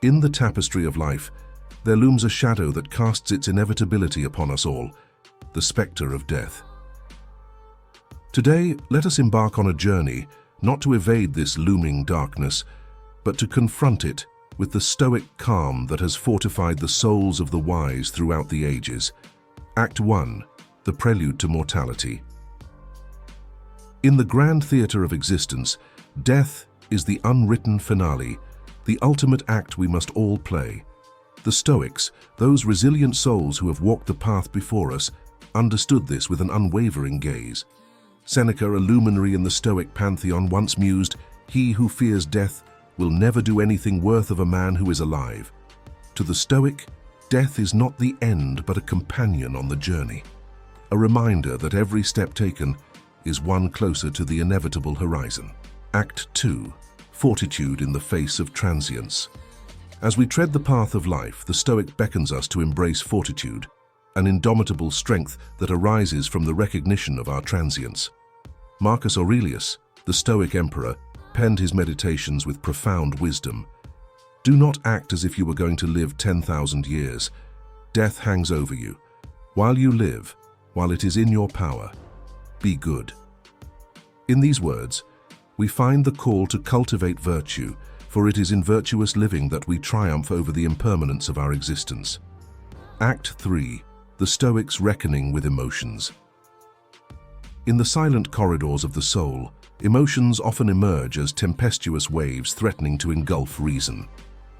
In the tapestry of life, there looms a shadow that casts its inevitability upon us all, the spectre of death. Today, let us embark on a journey, not to evade this looming darkness, but to confront it with the stoic calm that has fortified the souls of the wise throughout the ages. Act 1. The Prelude to Mortality. In the grand theatre of existence, death is the unwritten finale, the ultimate act we must all play. The Stoics, those resilient souls who have walked the path before us, understood this with an unwavering gaze. Seneca, a luminary in the Stoic pantheon, once mused, "He who fears death will never do anything worth of a man who is alive." To the Stoic, death is not the end but a companion on the journey, a reminder that every step taken is one closer to the inevitable horizon. Act 2. Fortitude in the face of transience. As we tread the path of life, the Stoic beckons us to embrace fortitude, an indomitable strength that arises from the recognition of our transience. Marcus Aurelius, the Stoic emperor, penned his meditations with profound wisdom. Do not act as if you were going to live 10,000 years. Death hangs over you. While you live, while it is in your power, be good. In these words, we find the call to cultivate virtue, for it is in virtuous living that we triumph over the impermanence of our existence. Act 3. The Stoics' reckoning with emotions. In the silent corridors of the soul, emotions often emerge as tempestuous waves threatening to engulf reason.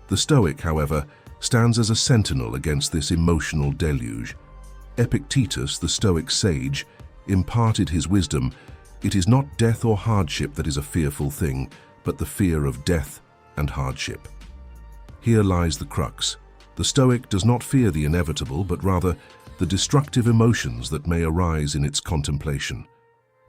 The Stoic, however, stands as a sentinel against this emotional deluge. Epictetus, the Stoic sage, imparted his wisdom, "It is not death or hardship that is a fearful thing, but the fear of death and hardship." Here lies the crux. The Stoic does not fear the inevitable, but rather the destructive emotions that may arise in its contemplation.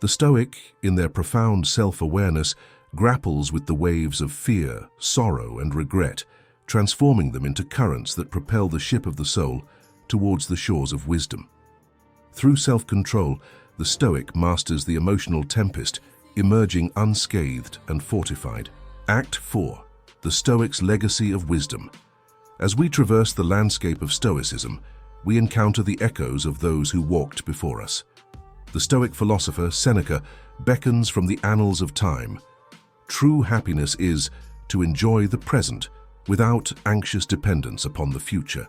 The Stoic, in their profound self-awareness, grapples with the waves of fear, sorrow, and regret, transforming them into currents that propel the ship of the soul towards the shores of wisdom. Through self-control, the Stoic masters the emotional tempest, emerging unscathed and fortified. Act 4. The Stoics' legacy of wisdom. As we traverse the landscape of Stoicism, we encounter the echoes of those who walked before us. The Stoic philosopher Seneca beckons from the annals of time. True happiness is to enjoy the present without anxious dependence upon the future.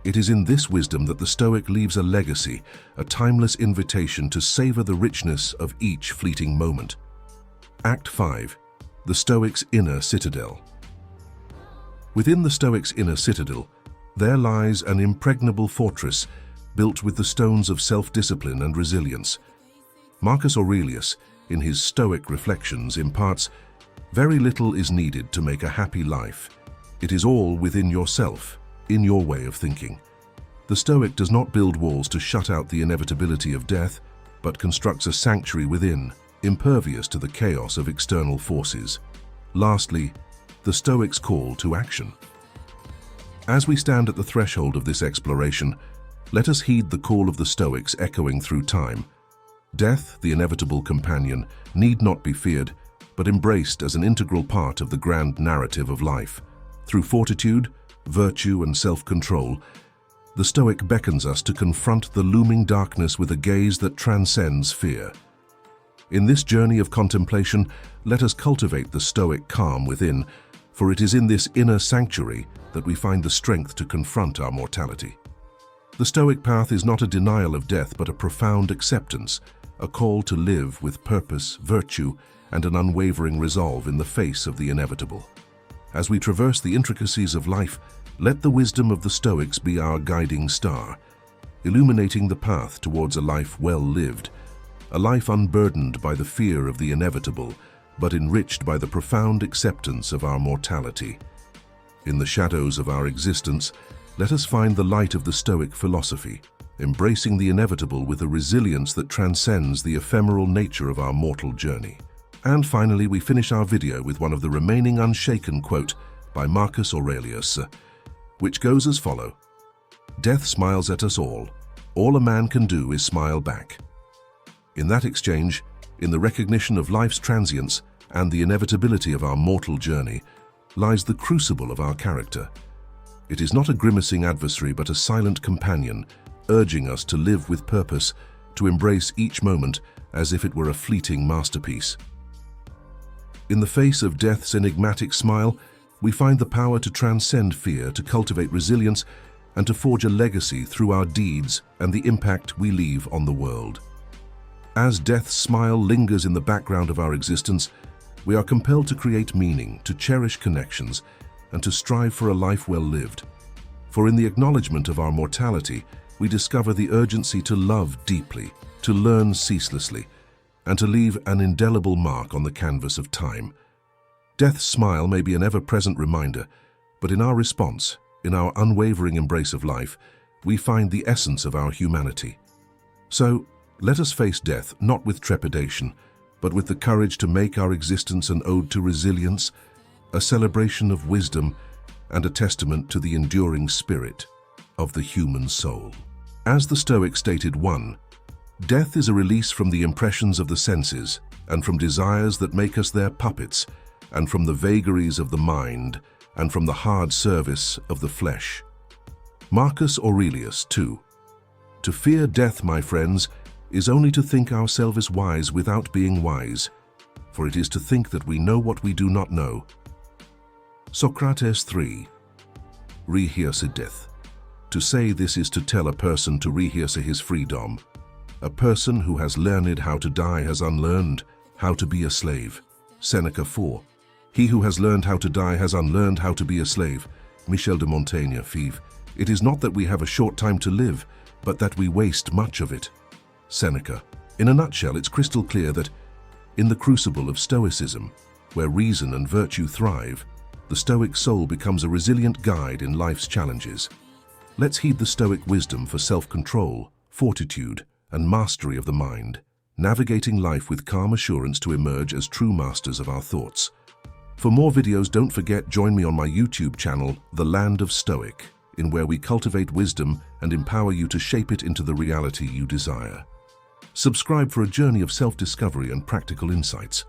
It is in this wisdom that the Stoic leaves a legacy, a timeless invitation to savor the richness of each fleeting moment. Act 5. The Stoics' inner citadel. Within the Stoics' inner citadel, there lies an impregnable fortress built with the stones of self-discipline and resilience. Marcus Aurelius, in his Stoic Reflections, imparts, "Very little is needed to make a happy life. It is all within yourself, in your way of thinking." The Stoic does not build walls to shut out the inevitability of death, but constructs a sanctuary within, impervious to the chaos of external forces. Lastly, the Stoics' call to action. As we stand at the threshold of this exploration, let us heed the call of the Stoics echoing through time. Death, the inevitable companion, need not be feared, but embraced as an integral part of the grand narrative of life. Through fortitude, virtue, and self-control, the Stoic beckons us to confront the looming darkness with a gaze that transcends fear. In this journey of contemplation, let us cultivate the Stoic calm within, for it is in this inner sanctuary that we find the strength to confront our mortality. The Stoic path is not a denial of death, but a profound acceptance, a call to live with purpose, virtue, and an unwavering resolve in the face of the inevitable. As we traverse the intricacies of life, let the wisdom of the Stoics be our guiding star, illuminating the path towards a life well lived, a life unburdened by the fear of the inevitable, but enriched by the profound acceptance of our mortality. In the shadows of our existence, let us find the light of the Stoic philosophy, embracing the inevitable with a resilience that transcends the ephemeral nature of our mortal journey. And finally, we finish our video with one of the remaining unshaken quote by Marcus Aurelius, which goes as follows: "Death smiles at us all a man can do is smile back." In that exchange, in the recognition of life's transience and the inevitability of our mortal journey, lies the crucible of our character. It is not a grimacing adversary but a silent companion, urging us to live with purpose, to embrace each moment as if it were a fleeting masterpiece. In the face of death's enigmatic smile, we find the power to transcend fear, to cultivate resilience, and to forge a legacy through our deeds and the impact we leave on the world. As death's smile lingers in the background of our existence, we are compelled to create meaning, to cherish connections, and to strive for a life well lived. For in the acknowledgement of our mortality, we discover the urgency to love deeply, to learn ceaselessly, and to leave an indelible mark on the canvas of time. Death's smile may be an ever-present reminder, but in our response, in our unwavering embrace of life, we find the essence of our humanity. So, let us face death not with trepidation, but with the courage to make our existence an ode to resilience, a celebration of wisdom, and a testament to the enduring spirit of the human soul. As the Stoics stated, 1. Death is a release from the impressions of the senses, and from desires that make us their puppets, and from the vagaries of the mind, and from the hard service of the flesh. Marcus Aurelius, 2. To fear death, my friends, is only to think ourselves wise without being wise, for it is to think that we know what we do not know. Socrates, 3. Rehearse death. To say this is to tell a person to rehearse his freedom. A person who has learned how to die has unlearned how to be a slave. Seneca, 4. He who has learned how to die has unlearned how to be a slave. Michel de Montaigne, 5. It is not that we have a short time to live, but that we waste much of it. Seneca. In a nutshell, it's crystal clear that, in the crucible of Stoicism, where reason and virtue thrive, the Stoic soul becomes a resilient guide in life's challenges. Let's heed the Stoic wisdom for self-control, fortitude, and mastery of the mind, navigating life with calm assurance to emerge as true masters of our thoughts. For more videos, don't forget, join me on my YouTube channel, The Land of Stoic, in where we cultivate wisdom and empower you to shape it into the reality you desire. Subscribe for a journey of self-discovery and practical insights.